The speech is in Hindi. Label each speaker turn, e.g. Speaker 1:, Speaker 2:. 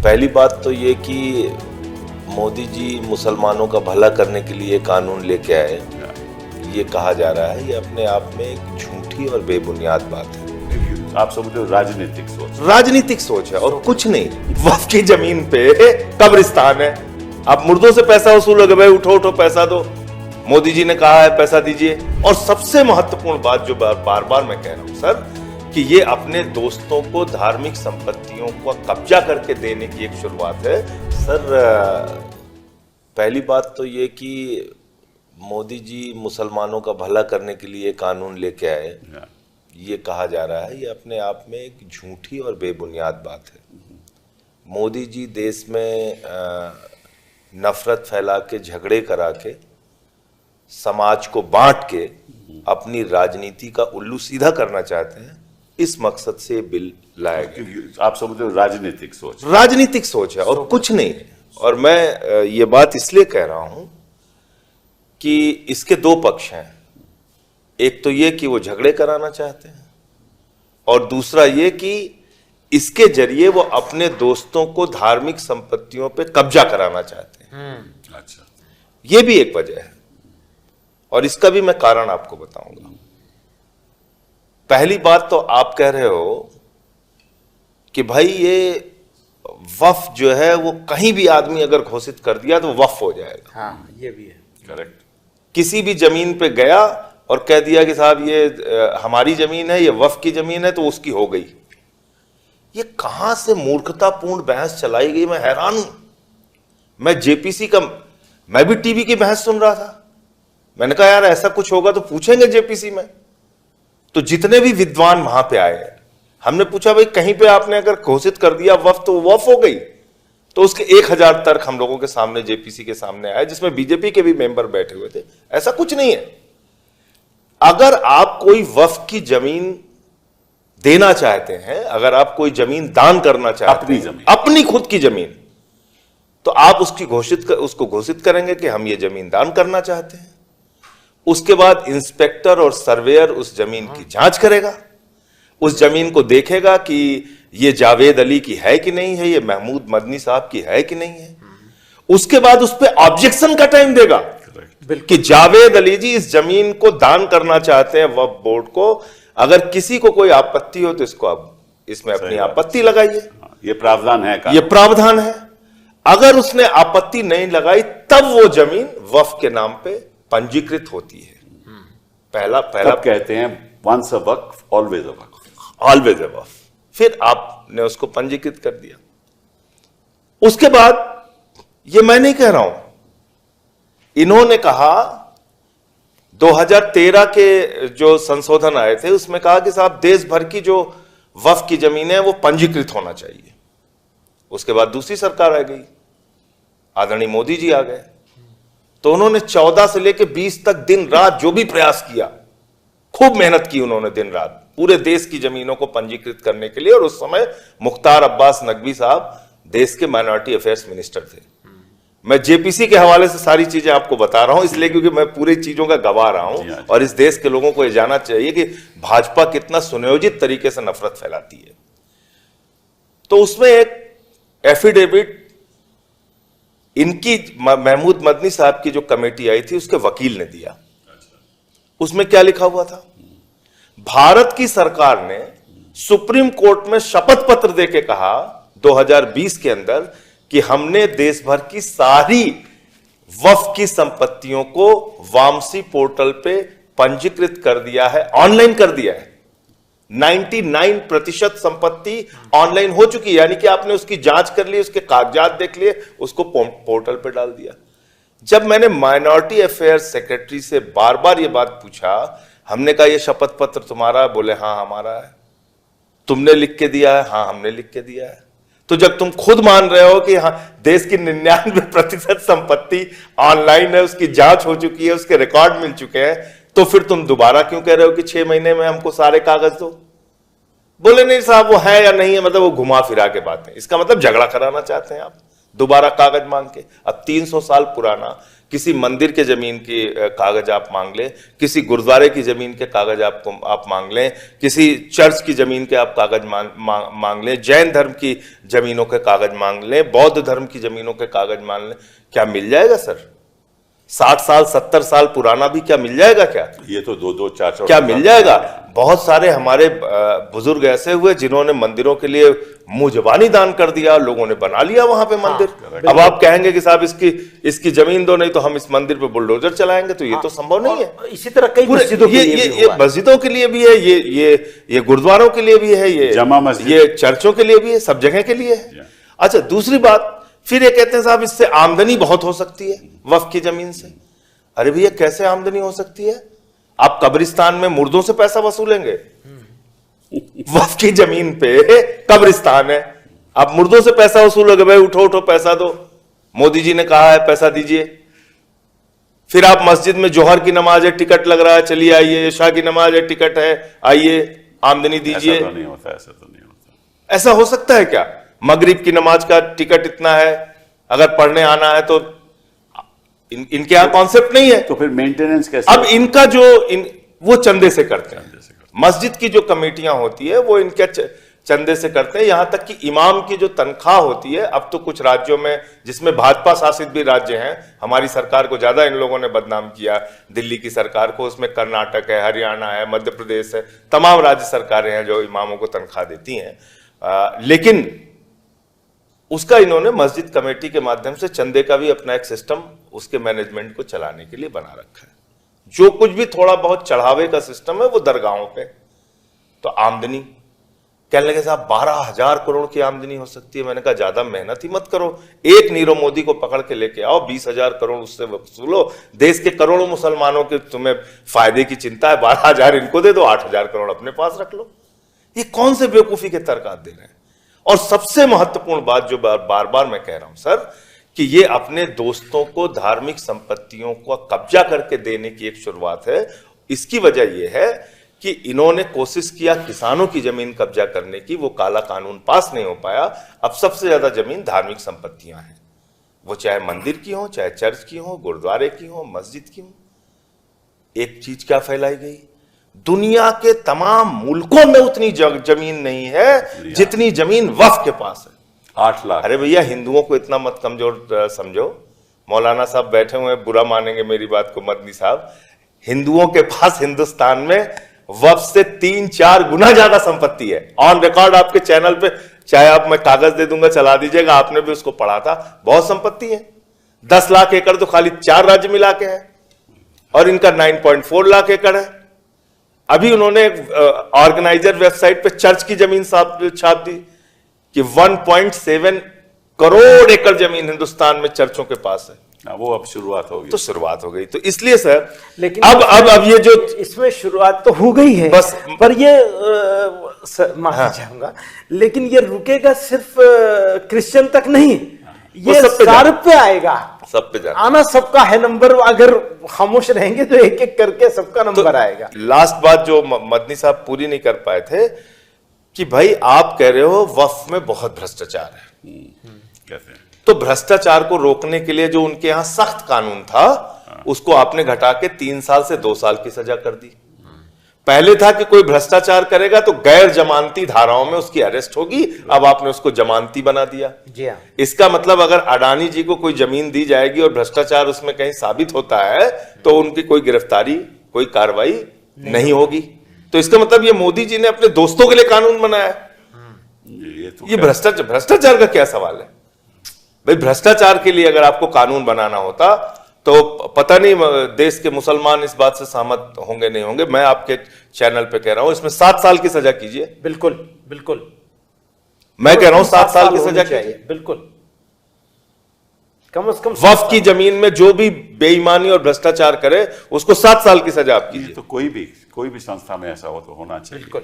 Speaker 1: पहली बात तो ये कि मोदी जी मुसलमानों का भला करने के लिए कानून लेके आए, ये कहा जा रहा है, ये अपने आप में एक झूठी और बेबुनियाद बात है।
Speaker 2: आप समझो
Speaker 1: राजनीतिक सोच है और कुछ नहीं। वक्फ की जमीन पे कब्रिस्तान है, आप मुर्दों से पैसा वसूलोगे, भाई उठो उठो पैसा दो। मोदी जी ने कहा है पैसा दीजिए। और सबसे महत्वपूर्ण बात जो बार बार मैं कह रहा हूं सर, कि ये अपने दोस्तों को धार्मिक संपत्तियों को कब्जा करके देने की एक शुरुआत है। सर पहली बात तो ये कि मोदी जी मुसलमानों का भला करने के लिए कानून लेके आए, ये कहा जा रहा है, ये अपने आप में एक झूठी और बेबुनियाद बात है। मोदी जी देश में नफरत फैला के, झगड़े करा के, समाज को बांट के अपनी राजनीति का उल्लू सीधा करना चाहते हैं। इस मकसद से बिल लाया गया।
Speaker 2: आप समझो राजनीतिक
Speaker 1: सोच है और कुछ नहीं है। और मैं ये बात इसलिए कह रहा हूं कि इसके दो पक्ष हैं। एक तो ये कि वो झगड़े कराना चाहते हैं और दूसरा ये कि इसके जरिए वो अपने दोस्तों को धार्मिक संपत्तियों पे कब्जा कराना चाहते हैं।
Speaker 2: अच्छा,
Speaker 1: ये भी एक वजह है और इसका भी मैं कारण आपको बताऊंगा। पहली बात तो आप कह रहे हो कि भाई ये वक्फ जो है वो कहीं भी आदमी अगर घोषित कर दिया तो वक्फ हो जाएगा।
Speaker 3: हाँ, ये भी है।
Speaker 2: करेक्ट।
Speaker 1: किसी भी जमीन पे गया और कह दिया कि साहब ये हमारी जमीन है, ये वक्फ की जमीन है, तो उसकी हो गई। ये कहां से मूर्खतापूर्ण बहस चलाई गई, मैं हैरान हूं। मैं जेपीसी का, मैं भी टीवी की बहस सुन रहा था। मैंने कहा यार ऐसा कुछ होगा तो पूछेंगे जेपीसी में। तो जितने भी विद्वान वहां पे आए, हमने पूछा भाई कहीं पे आपने अगर घोषित कर दिया वक्फ तो वक्फ हो गई? तो उसके 1000 तर्क हम लोगों के सामने, जेपीसी के सामने आए, जिसमें बीजेपी के भी मेंबर बैठे हुए थे। ऐसा कुछ नहीं है। अगर आप कोई वक्फ की जमीन देना चाहते हैं, अगर आप कोई जमीन दान करना चाहते हैं, अपनी खुद की जमीन, तो आप उसको घोषित करेंगे कि हम ये जमीन दान करना चाहते हैं। उसके बाद इंस्पेक्टर और सर्वेयर उस जमीन की जांच करेगा, उस जमीन को देखेगा कि ये जावेद अली की है कि नहीं है, ये महमूद मदनी साहब की है कि नहीं है। उसके बाद उस पर ऑब्जेक्शन का टाइम देगा कि जावेद अली जी इस जमीन को दान करना चाहते हैं वक्फ बोर्ड को। अगर किसी को कोई आपत्ति हो तो इसको आप इसमें अपनी आपत्ति लगाइए,
Speaker 2: ये प्रावधान है।
Speaker 1: ये प्रावधान है। अगर उसने आपत्ति नहीं लगाई तब वो जमीन वक्फ के नाम पे पंजीकृत होती है। पहला
Speaker 2: कहते हैं once a waqf always a waqf.
Speaker 1: Always a waqf. फिर आपने उसको पंजीकृत कर दिया। उसके बाद, ये मैं नहीं कह रहा हूं, इन्होंने कहा 2013 के जो संशोधन आए थे उसमें कहा कि साहब देश भर की जो वक्फ की जमीन है वो पंजीकृत होना चाहिए। उसके बाद दूसरी सरकार आ गई, आदरणीय मोदी जी आ गए, तो उन्होंने 14 से लेकर 20 तक दिन रात जो भी प्रयास किया, खूब मेहनत की उन्होंने दिन रात पूरे देश की जमीनों को पंजीकृत करने के लिए। और उस समय मुख्तार अब्बास नकवी साहब देश के माइनॉरिटी अफेयर्स मिनिस्टर थे। मैं जेपीसी के हवाले से सारी चीजें आपको बता रहा हूं इसलिए क्योंकि मैं पूरी चीजों का गवाह रहा हूं और इस देश के लोगों को यह जानना चाहिए कि भाजपा कितना सुनियोजित तरीके से नफरत फैलाती है। तो उसमें एक एफिडेविट इनकी महमूद मदनी साहब की जो कमेटी आई थी उसके वकील ने दिया। उसमें क्या लिखा हुआ था? भारत की सरकार ने सुप्रीम कोर्ट में शपथ पत्र देके कहा 2020 के अंदर कि हमने देश भर की सारी वक्फ की संपत्तियों को वामसी पोर्टल पे पंजीकृत कर दिया है, ऑनलाइन कर दिया है। 99% संपत्ति ऑनलाइन हो चुकी है, यानी कि आपने उसकी जांच कर ली, उसके कागजात देख लिए, उसको पोर्टल पे डाल दिया। जब मैंने माइनॉरिटी अफेयर्स सेक्रेटरी से बार बार ये बात पूछा, हमने कहा ये शपथ पत्र तुम्हारा? बोले हाँ हमारा है। तुमने लिख के दिया है? हाँ हमने लिख के दिया है। तो जब तुम खुद मान रहे हो कि हाँ देश की 99% संपत्ति ऑनलाइन है, उसकी जांच हो चुकी है, उसके रिकॉर्ड मिल चुके हैं, तो फिर तुम दोबारा क्यों कह रहे हो कि 6 महीने में हमको सारे कागज दो? बोले नहीं साहब वो है या नहीं है, मतलब वो घुमा फिरा के बातें। इसका मतलब झगड़ा कराना चाहते हैं आप। दोबारा कागज मांग के। अब 300 साल पुराना किसी मंदिर के जमीन की कागज आप मांग लें, किसी गुरुद्वारे की जमीन के कागज आप मांग लें, किसी चर्च की जमीन के आप कागज मांग लें, जैन धर्म की जमीनों के कागज मांग लें, बौद्ध धर्म की जमीनों के कागज मांग लें, क्या मिल जाएगा सर? 60 साल 70 साल पुराना भी क्या मिल जाएगा? क्या
Speaker 2: ये तो 2-4
Speaker 1: क्या मिल जाएगा? बहुत सारे हमारे बुजुर्ग ऐसे हुए जिन्होंने मंदिरों के लिए मुंह जबानी दान कर दिया, लोगों ने बना लिया वहां पे मंदिर। अब आप कहेंगे कि साहब इसकी जमीन दो, नहीं तो हम इस मंदिर पे बुलडोजर चलाएंगे, तो ये तो संभव नहीं है।
Speaker 3: इसी तरह कई मस्जिदों के लिए भी
Speaker 1: ये मस्जिदों के लिए भी है, ये गुरुद्वारों के लिए भी है,
Speaker 2: जमा मस्जिद,
Speaker 1: ये चर्चों के लिए भी है, सब जगह के लिए है। अच्छा, दूसरी बात, फिर ये कहते हैं साहब इससे आमदनी बहुत हो सकती है वक्फ की जमीन से। अरे भैया, कैसे आमदनी हो सकती है? आप कब्रिस्तान में मुर्दों से पैसा वसूलेंगे? वक्फ की जमीन पे कब्रिस्तान है, आप मुर्दों से पैसा वसूलोगे? भाई उठो उठो पैसा दो, मोदी जी ने कहा है पैसा दीजिए। फिर आप मस्जिद में जोहर की नमाज है, टिकट लग रहा है, चलिए आइए, इशा की नमाज है, टिकट है, आइए, आमदनी दीजिए।
Speaker 2: ऐसा तो नहीं होता, ऐसा तो नहीं होता।
Speaker 1: ऐसा हो सकता है क्या? मगरिब की नमाज का टिकट इतना है, अगर पढ़ने आना है तो इनके यहां कॉन्सेप्ट नहीं है,
Speaker 2: तो फिर मेंटेनेंस कैसे?
Speaker 1: अब इनका वो चंदे से करते हैं। मस्जिद की जो कमेटियां होती है वो इनके चंदे से करते हैं। यहां तक कि इमाम की जो तनख्वाह होती है, अब तो कुछ राज्यों में, जिसमें भाजपा शासित भी राज्य हैं, हमारी सरकार को ज्यादा इन लोगों ने बदनाम किया, दिल्ली की सरकार को, उसमें कर्नाटक है, हरियाणा है, मध्य प्रदेश है, तमाम राज्य सरकारें हैं जो इमामों को तनख्वाह देती हैं। लेकिन उसका इन्होंने मस्जिद कमेटी के माध्यम से चंदे का भी अपना एक सिस्टम उसके मैनेजमेंट को चलाने के लिए बना रखा है। जो कुछ भी थोड़ा बहुत चढ़ावे का सिस्टम है वो दरगाहों पे। तो आमदनी कहने लगे साहब 12,000 करोड़ की आमदनी हो सकती है। मैंने कहा ज्यादा मेहनत ही मत करो, एक नीरव मोदी को पकड़ के लेके आओ, 20,000 करोड़ उससे वसूलो, देश के करोड़ों मुसलमानों के तुम्हें फायदे की चिंता है, 12,000 इनको दे दो, 8,000 करोड़ अपने पास रख लो। ये कौन से बेवकूफी के तर्क आप दे रहे हैं? और सबसे महत्वपूर्ण बात जो बार बार मैं कह रहा हूं सर, कि ये अपने दोस्तों को धार्मिक संपत्तियों को कब्जा करके देने की एक शुरुआत है। इसकी वजह यह है कि इन्होंने कोशिश किया किसानों की जमीन कब्जा करने की, वो काला कानून पास नहीं हो पाया। अब सबसे ज्यादा जमीन धार्मिक संपत्तियां हैं, वो चाहे मंदिर की हो, चाहे चर्च की हो, गुरुद्वारे की हो, मस्जिद की हो। एक चीज क्या फैलाई गई, दुनिया के तमाम मुल्कों में उतनी जमीन नहीं है जितनी जमीन वक्फ के पास है।
Speaker 2: 8 लाख।
Speaker 1: अरे भैया, हिंदुओं को इतना मत कमजोर समझो। मौलाना साहब बैठे हुए, बुरा मानेंगे मेरी बात को मदनी साहब, हिंदुओं के पास हिंदुस्तान में वक्फ से 3-4 गुना ज्यादा संपत्ति है। ऑन रिकॉर्ड आपके चैनल पे, चाहे आप, मैं कागज दे दूंगा, चला दीजिएगा, आपने भी उसको पढ़ा था, बहुत संपत्ति है। 10 लाख एकड़ तो खाली 4 राज्य मिला के है, और इनका 9.4 लाख एकड़ है। अभी उन्होंने ऑर्गेनाइजर वेबसाइट पे चर्च की जमीन छाप दी कि 1.7 करोड़ एकड़ जमीन हिंदुस्तान में चर्चों के पास है।
Speaker 2: वो अब शुरुआत होगी,
Speaker 1: तो शुरुआत हो गई। तो इसलिए सर,
Speaker 3: लेकिन
Speaker 1: अब ये जो
Speaker 3: इसमें शुरुआत तो हो गई है
Speaker 1: बस,
Speaker 3: पर ये माफी चाहूंगा, लेकिन ये रुकेगा सिर्फ क्रिश्चियन तक नहीं, ये सब पे आएगा,
Speaker 1: सब पे जाना,
Speaker 3: आना सबका है नंबर। अगर खामोश रहेंगे तो एक एक करके सबका नंबर आएगा।
Speaker 1: लास्ट बात जो मदनी साहब पूरी नहीं कर पाए थे, कि भाई आप कह रहे हो वक्फ में बहुत भ्रष्टाचार है,
Speaker 2: कहते हैं,
Speaker 1: तो भ्रष्टाचार को रोकने के लिए जो उनके यहां सख्त कानून था, उसको आपने घटा के 3 साल से 2 साल की सजा कर दी। पहले था कि कोई भ्रष्टाचार करेगा तो गैर जमानती धाराओं में उसकी अरेस्ट होगी, अब आपने उसको जमानती बना दिया।
Speaker 3: जी हाँ।
Speaker 1: इसका मतलब अगर अडानी जी को कोई जमीन दी जाएगी और भ्रष्टाचार उसमें कहीं साबित होता है, तो उनकी कोई गिरफ्तारी, कोई कार्रवाई नहीं होगी। तो इसका मतलब ये मोदी जी ने अपने दोस्तों के लिए कानून बनाया है। ये भ्रष्टाचार का क्या सवाल है भाई? भ्रष्टाचार के लिए अगर आपको कानून बनाना होता तो पता नहीं देश के मुसलमान इस बात से सहमत होंगे नहीं होंगे। मैं आपके चैनल पे कह रहा हूं, इसमें 7 साल की सजा कीजिए।
Speaker 3: बिल्कुल बिल्कुल,
Speaker 1: मैं कह रहा हूं 7 साल की सजा
Speaker 3: चाहिए, बिल्कुल। कम से कम
Speaker 1: वक्फ की जमीन में जो भी बेईमानी और भ्रष्टाचार करे उसको 7 साल की सजा आप कीजिए।
Speaker 2: तो कोई भी संस्था में ऐसा हो तो होना चाहिए।
Speaker 3: बिल्कुल।